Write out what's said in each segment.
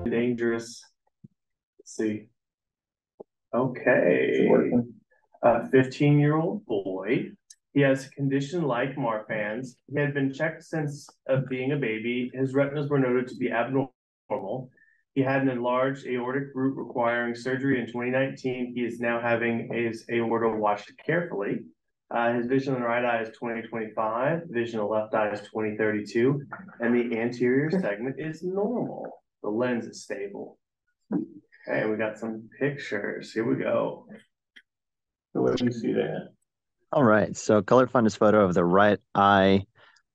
Dangerous. Let's see. Okay. A 15-year-old boy. He has a condition like Marfan's. He had been checked since being a baby. His retinas were noted to be abnormal. He had an enlarged aortic root requiring surgery in 2019. He is now having his aorta watched carefully. His vision on the right eye is 20/25. Vision on the left eye is 20/32. And the anterior segment is normal. The lens is stable. Okay, we got some pictures. Here we go. So what do you see there? All right, so color fundus photo of the right eye,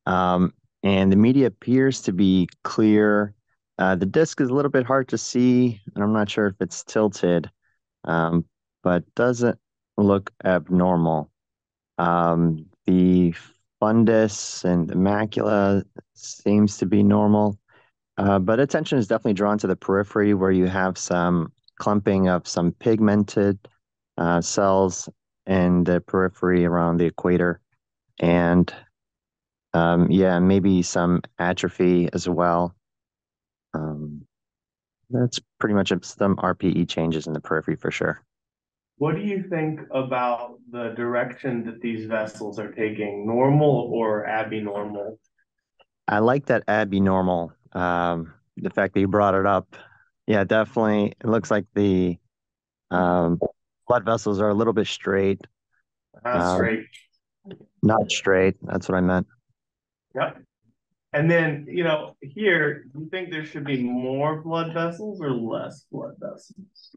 and the media appears to be clear. The disc is a little bit hard to see, and I'm not sure if it's tilted, but doesn't look abnormal. The fundus and the macula seems to be normal, but attention is definitely drawn to the periphery where you have some clumping of some pigmented cells in the periphery around the equator, and yeah, maybe some atrophy as well. That's pretty much some RPE changes in the periphery for sure. What do you think about the direction that these vessels are taking, normal or abnormal? I like that abnormal. The fact that you brought it up. Yeah, definitely. It looks like the blood vessels are a little bit straight. Straight. Not straight. That's what I meant. Yep. And then, here, do you think there should be more blood vessels or less blood vessels?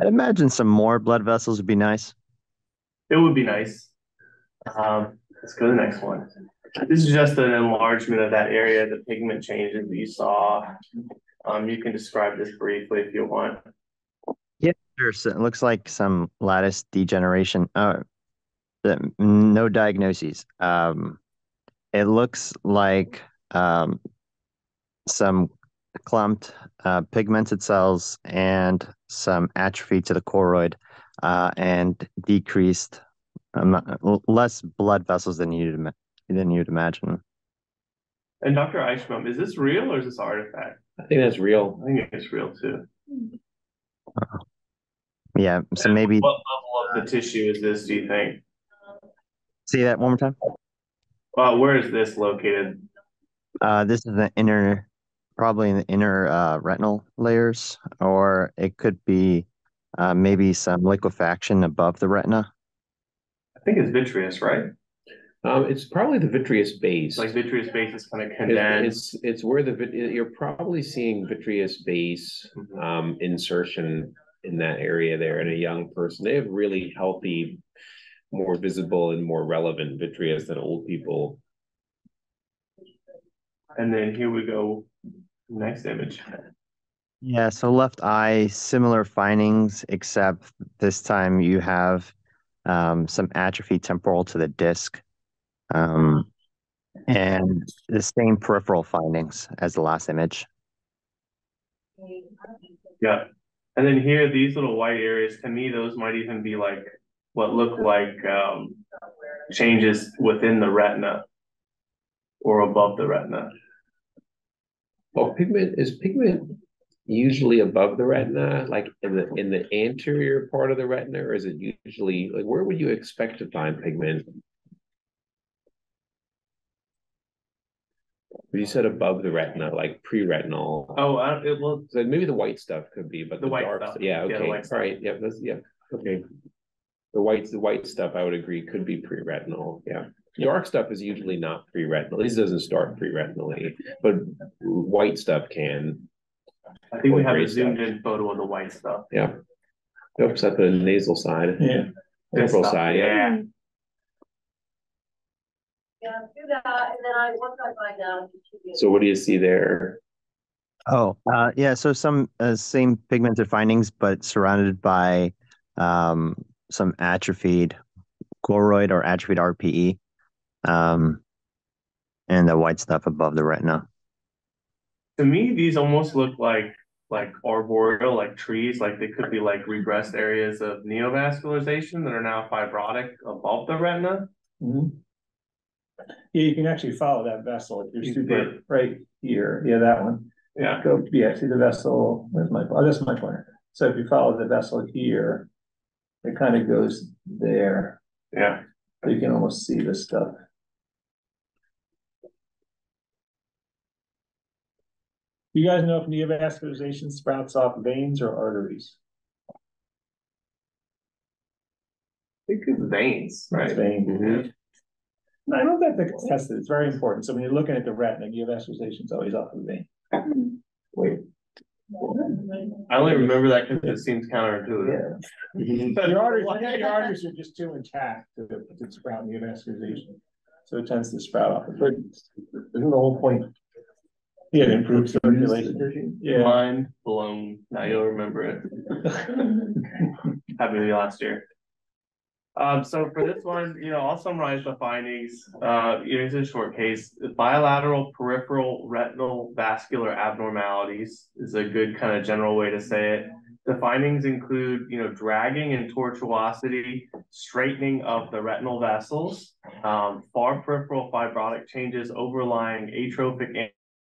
I'd imagine some more blood vessels would be nice. It would be nice. Let's go to the next one. This is just an enlargement of that area, the pigment changes that you saw. You can describe this briefly if you want. Yeah, sure. So it looks like some lattice degeneration. No diagnoses. It looks like some clumped pigmented cells and some atrophy to the choroid, and decreased, less blood vessels than you'd imagine. And Dr. Eichbaum, is this real or is this artifact? I think that's real. I think it's real too. Yeah, so maybe. What level of the tissue is this, do you think? See that one more time? Where is this located? This is probably in the inner retinal layers, or it could be maybe some liquefaction above the retina. I think it's vitreous, right? It's probably the vitreous base. Like vitreous base is kind of condensed. It's where you're probably seeing vitreous base insertion in that area there in a young person. They have really healthy, more visible and more relevant vitreous than old people. And then here we go, next image. Yeah, so left eye, similar findings, except this time you have some atrophy temporal to the disc, and the same peripheral findings as the last image. Yeah. And then here, these little white areas, to me, those might even be like what look like changes within the retina or above the retina. Well, is pigment usually above the retina, like in the anterior part of the retina, or is it usually like where would you expect to find pigment? You said above the retina, like pre-retinal. Oh, so maybe the white stuff could be, but the white dark stuff. Yeah, okay. Yeah, the white stuff. All right. Yeah, okay. The white stuff, I would agree, could be pre-retinal. Yeah. Dark stuff is usually not pre-retinal. This doesn't start pre-retinally, but white stuff can. I think we have a zoomed-in photo of the white stuff. Yeah. Oops, at the nasal side. Yeah. Temporal side. Yeah. Do that, and then once I find out. So what do you see there? Oh, yeah. So some same pigmented findings, but surrounded by some atrophied choroid or atrophied RPE, and the white stuff above the retina. To me, these almost look like arboreal, like trees, like they could be like regressed areas of neovascularization that are now fibrotic above the retina. Mm-hmm. Yeah, you can actually follow that vessel if you're super right here. Yeah, that one. Yeah. Go. Yeah, see the vessel. Where's my? Oh, that's my pointer. So if you follow the vessel here, it kind of goes there. Yeah. So you can almost see this stuff. You guys know if neovascularization sprouts off veins or arteries? I think it's veins, right? It's veins. Mhm. No, I don't think that's tested. It's very important. So when you're looking at the retina, neovascularization is always off of the vein. Wait. I only remember that because it seems counterintuitive. Yeah. Your arteries are just too intact to sprout neovascularization. So it tends to sprout off of it. Isn't the whole point? Yeah, it improves circulation. Yeah. Mind blown. Now you'll remember it. Happened to me last year. So for this one, I'll summarize the findings. It's a short case. Bilateral peripheral retinal vascular abnormalities is a good kind of general way to say it. The findings include, dragging and tortuosity, straightening of the retinal vessels, far peripheral fibrotic changes, overlying atrophic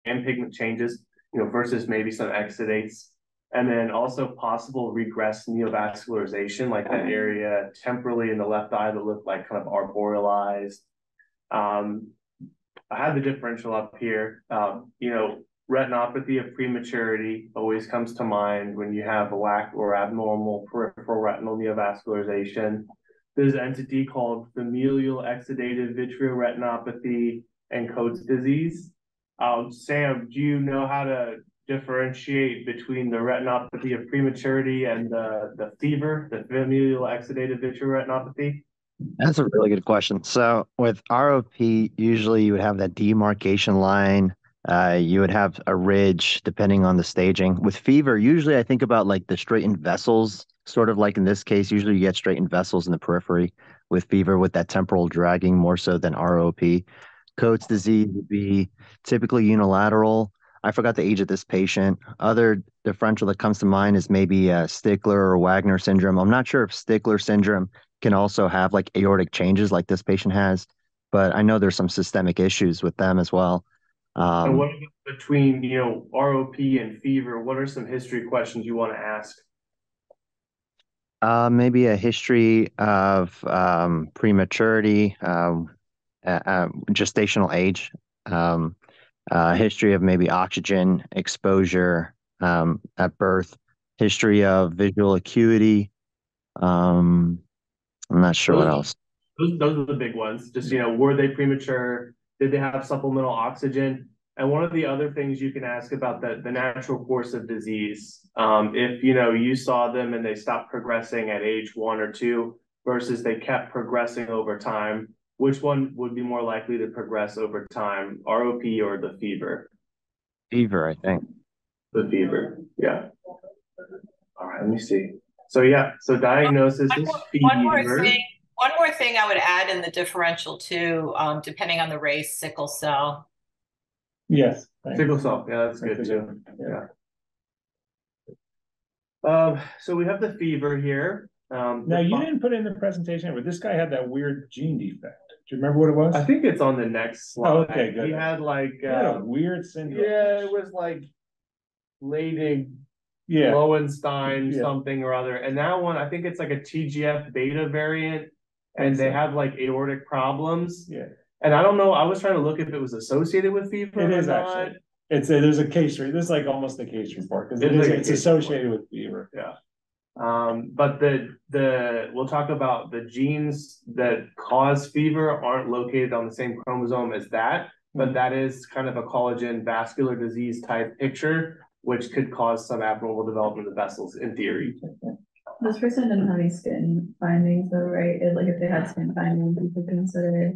and pigment changes, versus maybe some exudates. And then also possible regress neovascularization, like that area temporally in the left eye that looked like kind of arborealized. I had the differential up here. Retinopathy of prematurity always comes to mind when you have a lack or abnormal peripheral retinal neovascularization. There's an entity called Familial Exudative Vitreoretinopathy and Coates disease. Sam, do you know how to differentiate between the retinopathy of prematurity and the FEVR, the familial exudative vitreoretinopathy? That's a really good question. So with ROP, usually you would have that demarcation line. You would have a ridge depending on the staging. With FEVR, usually I think about like the straightened vessels, sort of like in this case, usually you get straightened vessels in the periphery with FEVR with that temporal dragging more so than ROP. Coates disease would be typically unilateral. I forgot the age of this patient. Other differential that comes to mind is maybe Stickler or Wagner syndrome. I'm not sure if Stickler syndrome can also have like aortic changes like this patient has, but I know there's some systemic issues with them as well. And what about between, ROP and FEVR? What are some history questions you want to ask? Maybe a history of prematurity, gestational age. History of maybe oxygen exposure at birth, history of visual acuity. I'm not sure what else. Those are the big ones. Just, were they premature? Did they have supplemental oxygen? And one of the other things you can ask about the natural course of disease, if, you saw them and they stopped progressing at age 1 or 2 versus they kept progressing over time, which one would be more likely to progress over time, ROP or the FEVR? FEVR, I think. The FEVR, yeah. All right, let me see. So diagnosis is FEVR. One more thing I would add in the differential too, depending on the race, sickle cell. Yes. Sickle cell, yeah, that's good too. Yeah. So we have the FEVR here. Now you didn't put in the presentation, but this guy had that weird gene defect. Do you remember what it was? I think it's on the next slide. Oh, okay, good. He had like he had a weird syndrome. Yeah, it was like Lowenstein something or other. And that one, I think it's like a TGF beta variant, and they have like aortic problems. Yeah. And I don't know, I was trying to look if it was associated with FEVR. It is actually. There's a case report. This is like almost a case report because it's associated with FEVR. Yeah. But we'll talk about the genes that cause FEVR aren't located on the same chromosome as that, but that is kind of a collagen vascular disease type picture, which could cause some abnormal development of vessels in theory. This person didn't have any skin findings though, right? Like if they had skin findings, you could consider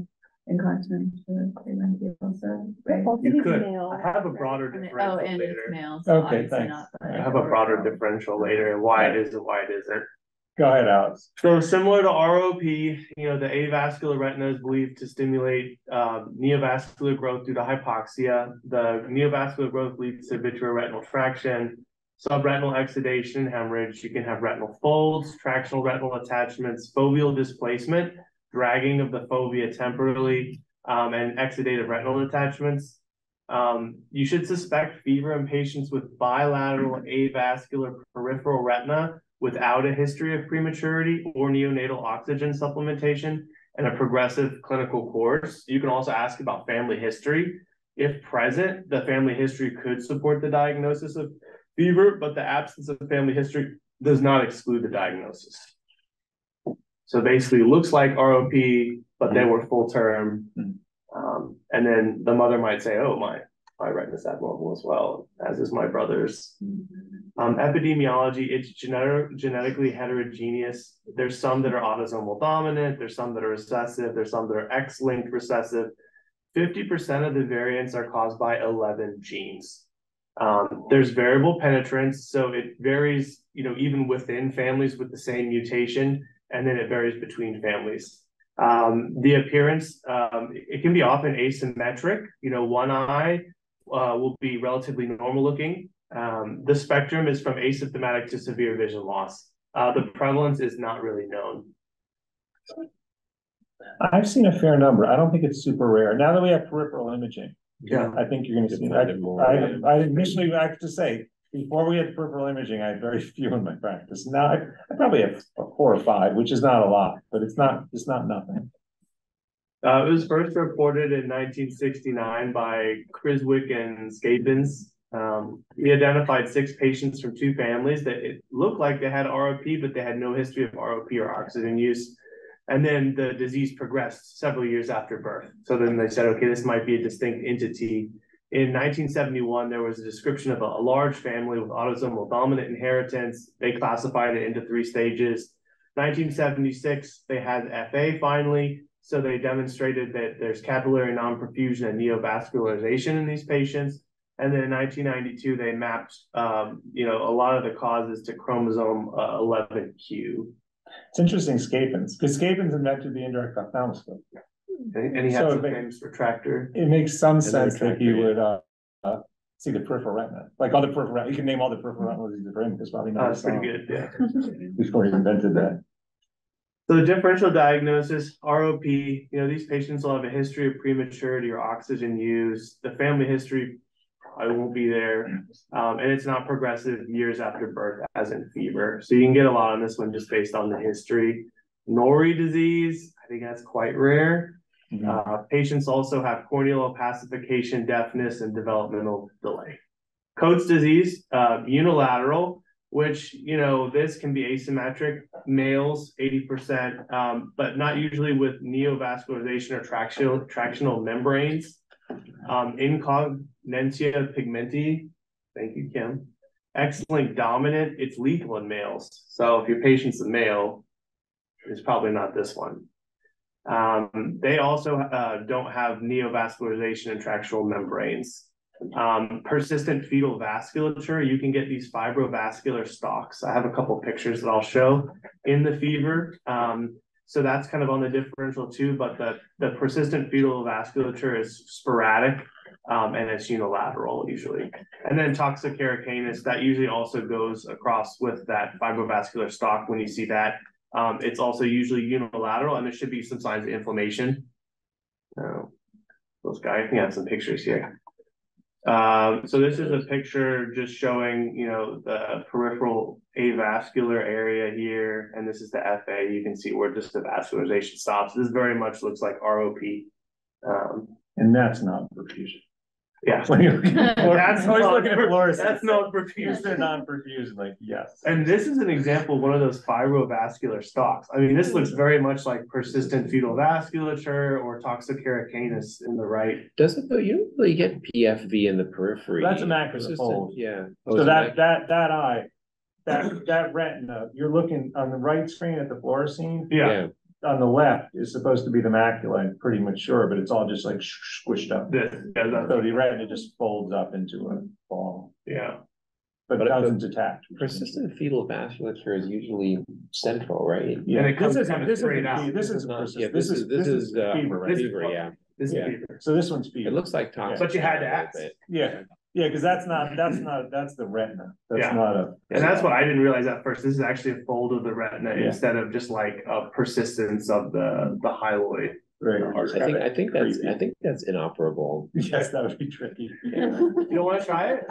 incontinence for the pregnancy also, right? You could. I have a broader differential and later. it's male. So okay, thanks. I have a broader differential later and why it is and why it isn't. Go ahead, Alex. So similar to ROP, the avascular retina is believed to stimulate neovascular growth due to hypoxia. The neovascular growth leads to vitreoretinal traction, subretinal exudation, hemorrhage. You can have retinal folds, tractional retinal attachments, foveal displacement, dragging of the fovea temporally, and exudative retinal detachments. You should suspect fever in patients with bilateral avascular peripheral retina without a history of prematurity or neonatal oxygen supplementation and a progressive clinical course. You can also ask about family history. If present, the family history could support the diagnosis of fever, but the absence of family history does not exclude the diagnosis. So basically, it looks like ROP, but they were full term. And then the mother might say, oh, my retina's abnormal as well, as is my brother's. Epidemiology, it's genetically heterogeneous. There's some that are autosomal dominant, there's some that are recessive, there's some that are X-linked recessive. 50% of the variants are caused by 11 genes. There's variable penetrance, so it varies, even within families with the same mutation, and then it varies between families. The appearance, it can be often asymmetric. One eye will be relatively normal looking. The spectrum is from asymptomatic to severe vision loss. The prevalence is not really known. I've seen a fair number. I don't think it's super rare. Now that we have peripheral imaging, Yeah, I think you're going to see that. I initially have to say, before we had peripheral imaging, I had very few in my practice. Now I probably have 4 or 5, which is not a lot, but it's not nothing. It was first reported in 1969 by Criswick and Scapins. He identified 6 patients from 2 families that it looked like they had ROP, but they had no history of ROP or oxygen use. And then the disease progressed several years after birth. So then they said, okay, this might be a distinct entity. In 1971, there was a description of a large family with autosomal dominant inheritance. They classified it into 3 stages. 1976, they had FA finally. So they demonstrated that there's capillary non-perfusion and neovascularization in these patients. And then in 1992, they mapped, a lot of the causes to chromosome 11q. It's interesting, Scapins, because Scapins invented the indirect ophthalmoscope. And he had some famous retractor. It makes some sense that he would see the peripheral retina, like all the peripheral retina. You can name all the peripheral retinal diseases for him because probably not. That's pretty good, yeah. Before he invented that. So the differential diagnosis, ROP, these patients will have a history of prematurity or oxygen use. The family history probably won't be there. And it's not progressive years after birth, as in fever. So you can get a lot on this one just based on the history. Norrie disease, I think that's quite rare. Patients also have corneal opacification, deafness, and developmental delay. Coates disease, unilateral, which, this can be asymmetric, males, 80%, but not usually with neovascularization or tractional membranes. Incognentia pigmenti, thank you, Kim. X-linked dominant, it's lethal in males. So if your patient's a male, it's probably not this one. They also don't have neovascularization and tractional membranes. Persistent fetal vasculature, you can get these fibrovascular stalks. I have a couple pictures that I'll show in the fever. So that's kind of on the differential too, but the persistent fetal vasculature is sporadic and it's unilateral usually. And then toxicaricanus, that usually also goes across with that fibrovascular stalk when you see that. It's also usually unilateral and there should be some signs of inflammation. Those guys, I think I have some pictures here. So this is a picture just showing, the peripheral avascular area here, and this is the FA. You can see where just the vascularization stops. This very much looks like ROP. And that's not perfusion. Yeah. That's looking at fluorescence. That's non-perfusion. They're non-perfusion, like, yes. And this is an example of one of those fibrovascular stalks. I mean, this looks very much like persistent fetal vasculature or toxicaricanus in the right. Does it though? You don't really get PFV in the periphery. That's a macular fold. Yeah. So that eye, that retina, you're looking on the right screen at the fluorescein. Yeah. On the left is supposed to be the macula and pretty mature, but it's all just like squished up. So the retina just folds up into a ball. Yeah. But it doesn't detach. Persistent fetal vasculature is usually central, right? Yeah. And it comes This straight out. is fever, right? fever, yeah. This is Yeah. fever. So this one's fever. It looks like toxic. But you had to ask. Yeah. Yeah, because that's the retina. That's Yeah. not a. And that's what I didn't realize at first. This is actually a fold of the retina Yeah. instead of just like a persistence of the hyaloid. Right. I think that's inoperable. Yes, that would be tricky. You don't want to try it?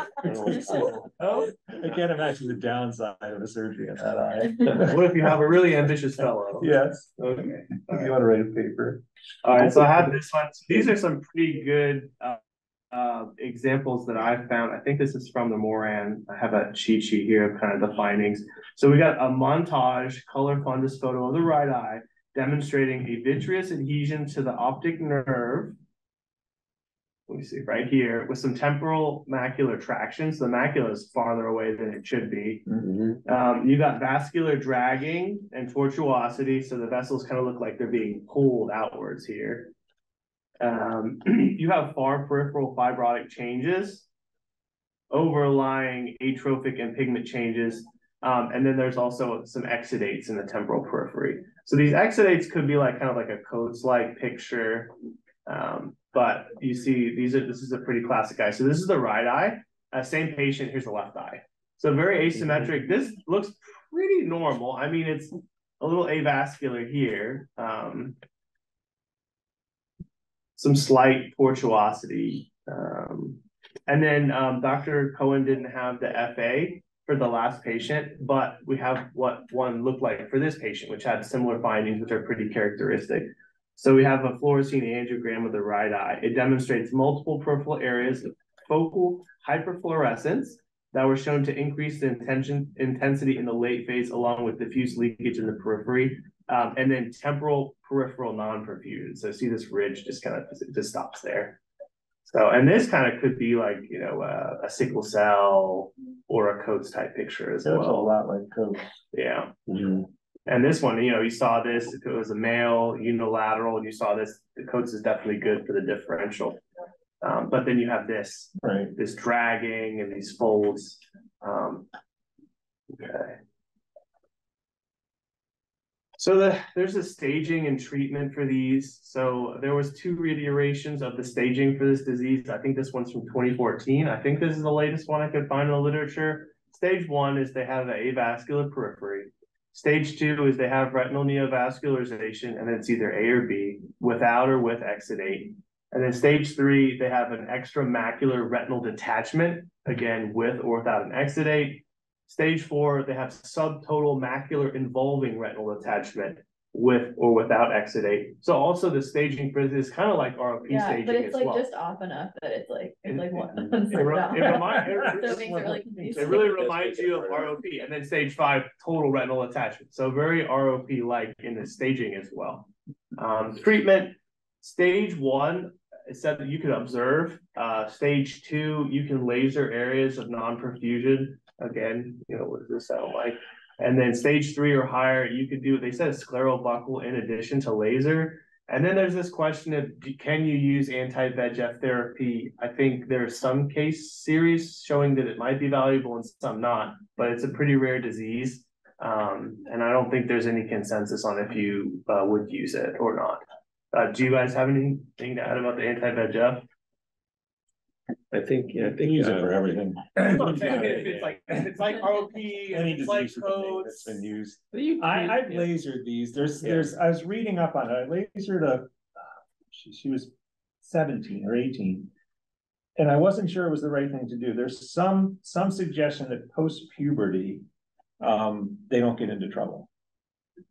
Oh, I can't imagine the downside of a surgery in that eye. What if you have a really ambitious fellow? Yes. Okay. If you want to write a paper. All right, so I have this one. So these are some pretty good examples that I found. I think this is from the Moran. I have a cheat sheet here of kind of the findings. So we got a montage color fundus photo of the right eye demonstrating a vitreous adhesion to the optic nerve. Let me see right here with some temporal macular traction. So the macula is farther away than it should be. Mm-hmm. You got vascular dragging and tortuosity. So the vessels kind of look like they're being pulled outwards here. You have far peripheral fibrotic changes, overlying atrophic and pigment changes. And then there's also some exudates in the temporal periphery. So these exudates could be like kind of like a Coates-like picture. But you see, this is a pretty classic eye. So this is the right eye, same patient, here's the left eye. So very asymmetric. This looks pretty normal. I mean, it's a little avascular here. Some slight tortuosity. And then Dr. Cohen didn't have the FA for the last patient, but we have what one looked like for this patient, which had similar findings, which are pretty characteristic. So we have a fluorescein angiogram of the right eye. It demonstrates multiple peripheral areas of focal hyperfluorescence that were shown to increase the intensity in the late phase, along with diffuse leakage in the periphery, and then temporal peripheral non-perfusion. So see this ridge just kind of just stops there. So, and this kind of could be like, you know, a sickle cell or a Coates type picture as well. That's a lot like Coates. Yeah. Mm-hmm. And this one, you know, you saw this, if it was a male unilateral, and you saw this, the Coates is definitely good for the differential. But then you have this, right? This dragging and these folds. Okay. So there's a staging and treatment for these. So there was 2 reiterations of the staging for this disease. I think this one's from 2014. I think this is the latest one I could find in the literature. Stage 1 is they have an avascular periphery. Stage 2 is they have retinal neovascularization, and it's either A or B, without or with exudate. And then stage 3, they have an extramacular retinal detachment, again, with or without an exudate. Stage 4, they have subtotal macular involving retinal detachment with or without exudate. So also the staging for this is kind of like ROP staging. But it's as like well. Just off enough that it's like one. It really reminds you of ROP, and then stage 5, total retinal attachment. So very ROP-like in the staging as well. Treatment, stage 1, it said that you could observe. Stage 2, you can laser areas of non-perfusion. Again, you know, what does this sound like? And then stage 3 or higher, you could do, they said scleral buckle in addition to laser. And then there's this question of, can you use anti-VEGF therapy? I think there's some case series showing that it might be valuable and some not, but it's a pretty rare disease. And I don't think there's any consensus on if you would use it or not. Do you guys have anything to add about the anti-VEGF? I think use it for everything. It's like ROP, it's like that's codes. been used. I've lasered these. There's I was reading up on it. I lasered she was 17 or 18. And I wasn't sure it was the right thing to do. There's some suggestion that post-puberty, they don't get into trouble.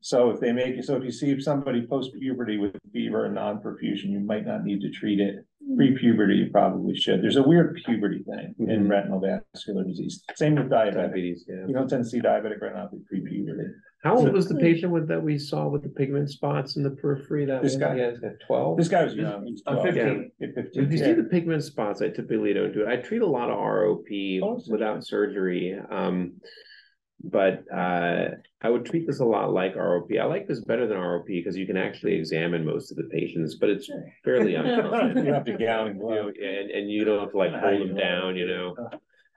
So if you see somebody post-puberty with fever and non-perfusion, you might not need to treat it. Pre-puberty, you probably should. There's a weird puberty thing in retinal vascular disease. Same with diabetes. Yeah. You don't tend to see diabetic retinopathy pre-puberty. How old was the patient that we saw with the pigment spots in the periphery? This guy has 12. This guy was young. He's 12. 15. Yeah, 15. If you see the pigment spots, I typically don't do it. I treat a lot of ROP without surgery. But I would treat this a lot like ROP. I like this better than ROP because you can actually examine most of the patients, but it's fairly uncomfortable. You have to gown and glove. And you don't have to like hold them down, you know.